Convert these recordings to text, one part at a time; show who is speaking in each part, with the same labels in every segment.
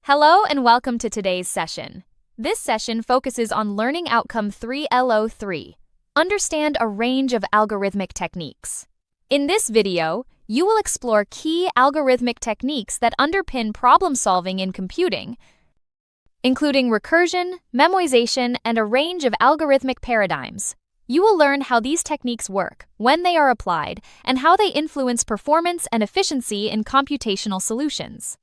Speaker 1: Hello and welcome to today's session. This session focuses on Learning Outcome 3 LO3. Understand a range of algorithmic techniques. In this video, you will explore key algorithmic techniques that underpin problem solving in computing, including recursion, memoization, and a range of algorithmic paradigms. You will learn how these techniques work, when they are applied, and how they influence performance and efficiency in computational solutions.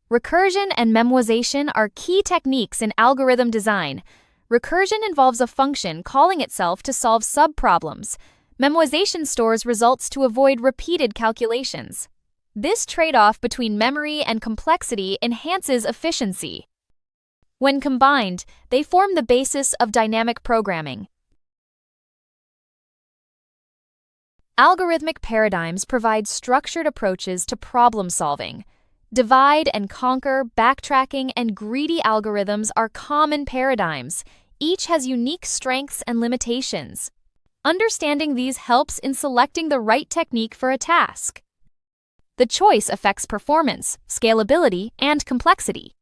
Speaker 1: Recursion and memoization are key techniques in algorithm design. Recursion involves a function calling itself to solve subproblems. Memoization stores results to avoid repeated calculations. This trade-off between memory and complexity enhances efficiency. When combined, they form the basis of dynamic programming. Algorithmic paradigms provide structured approaches to problem solving. Divide and conquer, backtracking, and greedy algorithms are common paradigms. Each has unique strengths and limitations. Understanding these helps in selecting the right technique for a task. The choice affects performance, scalability, and complexity.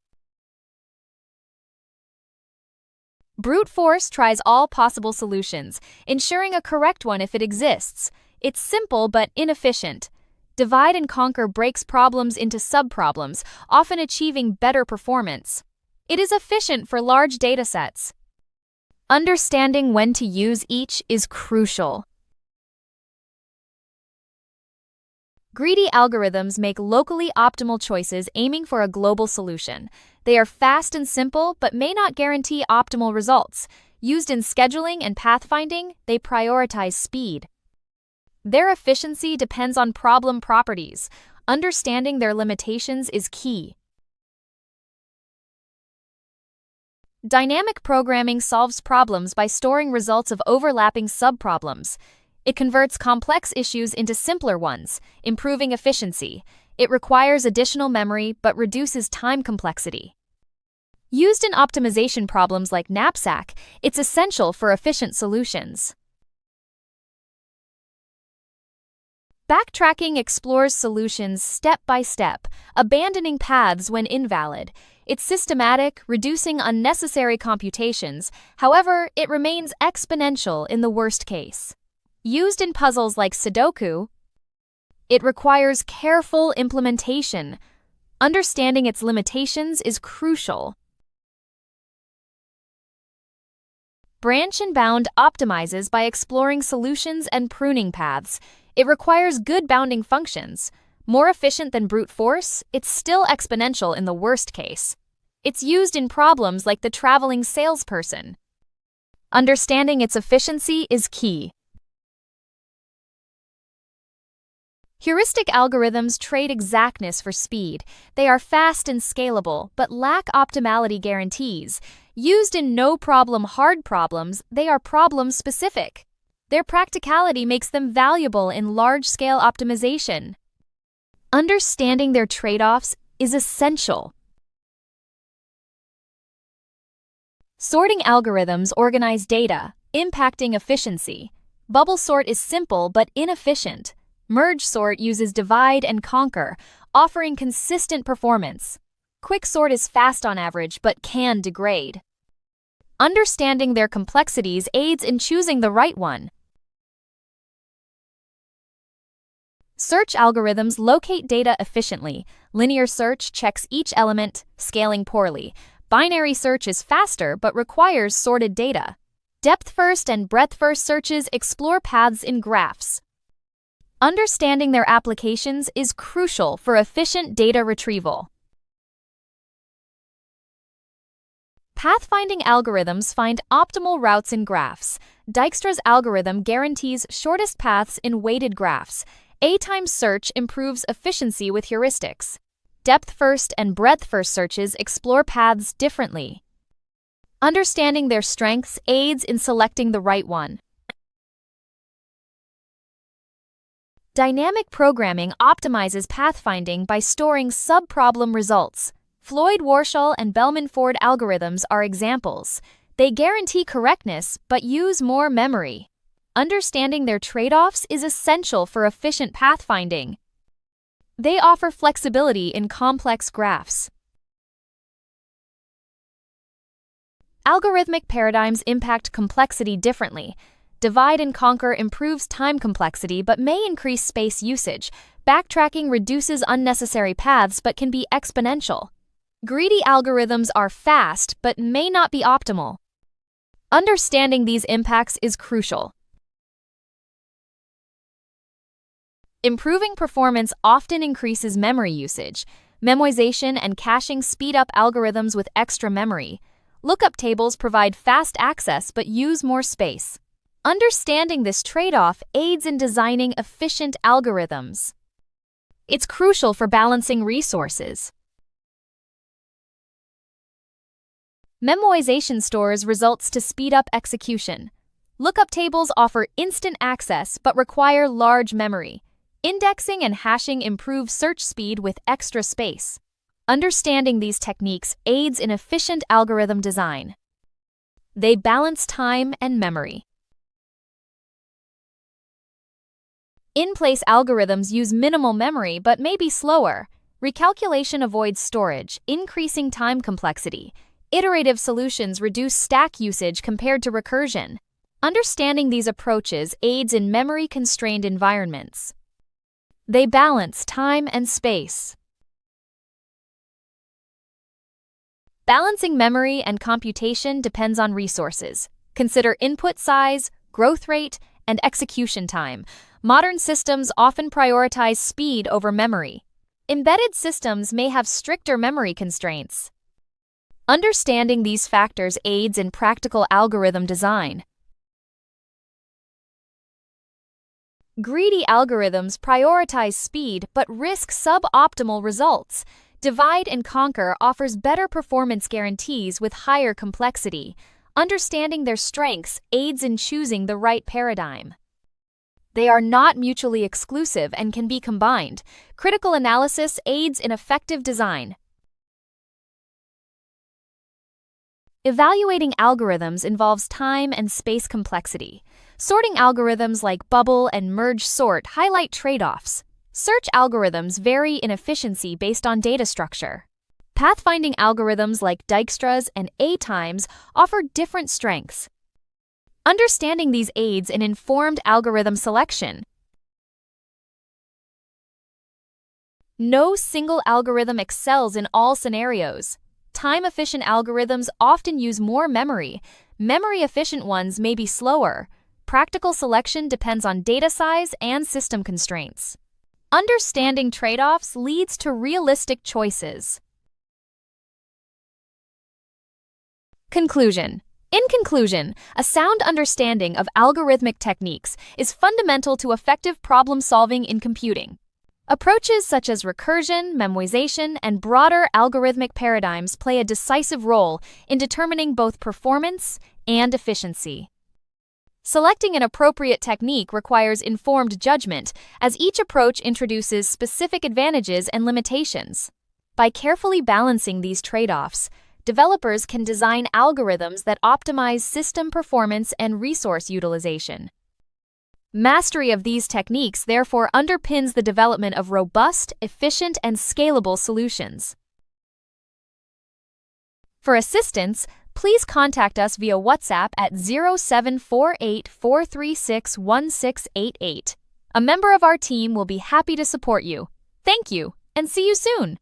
Speaker 1: Brute force tries all possible solutions, ensuring a correct one if it exists. It's simple but inefficient. Divide and conquer breaks problems into subproblems, often achieving better performance. It is efficient for large datasets. Understanding when to use each is crucial. Greedy algorithms make locally optimal choices aiming for a global solution. They are fast and simple, but may not guarantee optimal results. Used in scheduling and pathfinding, they prioritize speed. Their efficiency depends on problem properties. Understanding their limitations is key. Dynamic programming solves problems by storing results of overlapping subproblems. It converts complex issues into simpler ones, improving efficiency. It requires additional memory but reduces time complexity. Used in optimization problems like knapsack, it's essential for efficient solutions. Backtracking explores solutions step by step, abandoning paths when invalid. It's systematic, reducing unnecessary computations. However, it remains exponential in the worst case. Used in puzzles like Sudoku, it requires careful implementation. Understanding its limitations is crucial. Branch and bound optimizes by exploring solutions and pruning paths. It requires good bounding functions. More efficient than brute force, it's still exponential in the worst case. It's used in problems like the traveling salesperson. Understanding its efficiency is key. Heuristic algorithms trade exactness for speed. They are fast and scalable, but lack optimality guarantees. Used in no-problem hard problems, they are problem-specific. Their practicality makes them valuable in large-scale optimization. Understanding their trade-offs is essential. Sorting algorithms organize data, impacting efficiency. Bubble sort is simple but inefficient. Merge sort uses divide and conquer, offering consistent performance. Quick sort is fast on average but can degrade. Understanding their complexities aids in choosing the right one. Search algorithms locate data efficiently. Linear search checks each element, scaling poorly. Binary search is faster but requires sorted data. Depth-first and breadth-first searches explore paths in graphs. Understanding their applications is crucial for efficient data retrieval. Pathfinding algorithms find optimal routes in graphs. Dijkstra's algorithm guarantees shortest paths in weighted graphs. A-time search improves efficiency with heuristics. Depth-first and breadth-first searches explore paths differently. Understanding their strengths aids in selecting the right one. Dynamic programming optimizes pathfinding by storing subproblem results. Floyd-Warshall and Bellman-Ford algorithms are examples. They guarantee correctness but use more memory. Understanding their trade-offs is essential for efficient pathfinding. They offer flexibility in complex graphs. Algorithmic paradigms impact complexity differently. Divide and conquer improves time complexity but may increase space usage. Backtracking reduces unnecessary paths but can be exponential. Greedy algorithms are fast but may not be optimal. Understanding these impacts is crucial. Improving performance often increases memory usage. Memoization and caching speed up algorithms with extra memory. Lookup tables provide fast access but use more space. Understanding this trade-off aids in designing efficient algorithms. It's crucial for balancing resources. Memoization stores results to speed up execution. Lookup tables offer instant access but require large memory. Indexing and hashing improve search speed with extra space. Understanding these techniques aids in efficient algorithm design. They balance time and memory. In-place algorithms use minimal memory but may be slower. Recalculation avoids storage, increasing time complexity. Iterative solutions reduce stack usage compared to recursion. Understanding these approaches aids in memory-constrained environments. They balance time and space. Balancing memory and computation depends on resources. Consider input size, growth rate, and execution time. Modern systems often prioritize speed over memory. Embedded systems may have stricter memory constraints. Understanding these factors aids in practical algorithm design. Greedy algorithms prioritize speed but risk suboptimal results. Divide and conquer offers better performance guarantees with higher complexity. Understanding their strengths aids in choosing the right paradigm. They are not mutually exclusive and can be combined. Critical analysis aids in effective design. Evaluating algorithms involves time and space complexity. Sorting algorithms like bubble and merge sort highlight trade-offs. Search algorithms vary in efficiency based on data structure. Pathfinding algorithms like Dijkstra's and A-times offer different strengths. Understanding these aids in informed algorithm selection. No single algorithm excels in all scenarios. Time-efficient algorithms often use more memory. Memory-efficient ones may be slower. Practical selection depends on data size and system constraints. Understanding trade-offs leads to realistic choices. Conclusion. In conclusion, a sound understanding of algorithmic techniques is fundamental to effective problem-solving in computing. Approaches such as recursion, memoization, and broader algorithmic paradigms play a decisive role in determining both performance and efficiency. Selecting an appropriate technique requires informed judgment, as each approach introduces specific advantages and limitations. By carefully balancing these trade-offs, developers can design algorithms that optimize system performance and resource utilization. Mastery of these techniques therefore underpins the development of robust, efficient, and scalable solutions. For assistance, please contact us via WhatsApp at 0748-436-1688. A member of our team will be happy to support you. Thank you, and see you soon!